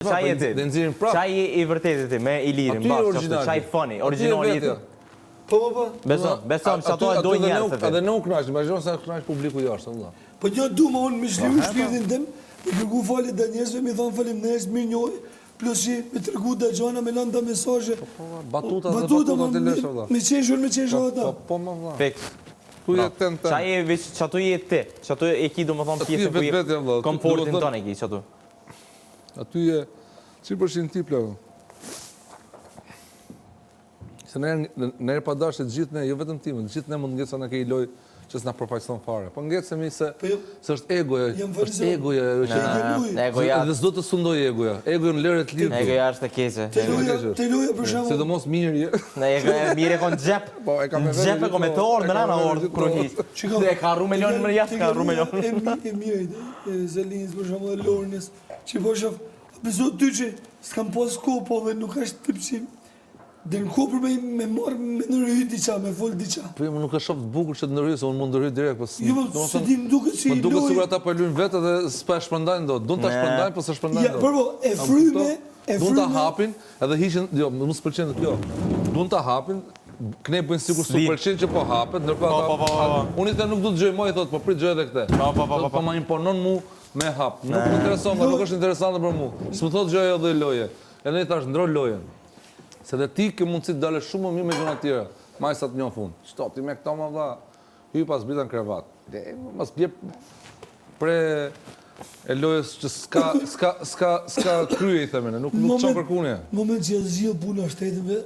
Çaj e ti? Dhe nxirin prap. Çaj i vërtetë ti me Ilirin, çaj funny, origjinali i ti. Po. Beson se ato e do njerëz. Edhe nuk kënaq, imagjino se kënaq publiku jashtë, valla. Po jo du më unë me shliu shpirtin tim, me kërku falje dhe njerëzve, me thonë faleminderit, mirë njohje, plus që me tregu dhe gjana, me lënda mesazhe. Batuta të lëshë, valla. Me qeshur ata. Po, valla. Fiks. Tu je ten. Çaj e veç çatu je ti. Çatu e ki domethënë pjesën ku je. Komfortin tonë e ki çatu. Aty je 100% ti plako. Se nërë pa dashë të gjithë ne, jo vetëm timë, të gjithë ne mund ngecë sa në ke i loj që s'na përfaqëson fare. Po ngecemi se është egoja, është egoja. Dhe s'do të sundoj egoja. Egoja në lërë të lirë. Egoja është e keqe. Te loja për shembull. Sidomos mirë je. Ne e mirë kon xhep. Po e kam xhep e me torë me rana orë kronis. Ne ka rru milion më jashtë, ka rru milion. E mirë, Zelinës për shembull e Lornës, që po shoh, beso ty që s'kam pas kohë, po dhe nuk është tipsim. Dhe në kohë për me marrë me nërëhy diqa, me folë diqa. Po jo, nuk e shoh të bukur që të nërëhy, se unë mund nërëhy direkt. Jo, se ti më duket si i lojë. Më duket sigur ata po lujnë vetë dhe s'pa e shpërndajnë do. Duan ta shpërndajnë, po s'e shpërndajnë do. Ja, përvo, e fryme. Duan ta hapin, edhe hiqin, jo, mos pëlqen kjo. Duan ta hapin, këne bëjnë sigur s'u pëlqen që po hapet, ndërkohë ata. Unë i nuk do të gjej më, i thot, po prit gjë edhe këtë. Po më imponon mu me hap. Nuk më intereson, nuk është interesante për mu. S'më thot gjë edhe loje. Edhe i thash ndro lojen. Se dhe ti ke mundësi të dalë shumë më mirë me gjëra të tjera. Majsat një fund. Stop, ti me këto më vlla. Hyj pas bita në krevat. Mos bje pre e lojës që s'ka krye i themene. Nuk çon kërkunje. Moment që zgjidh puna shtetëve,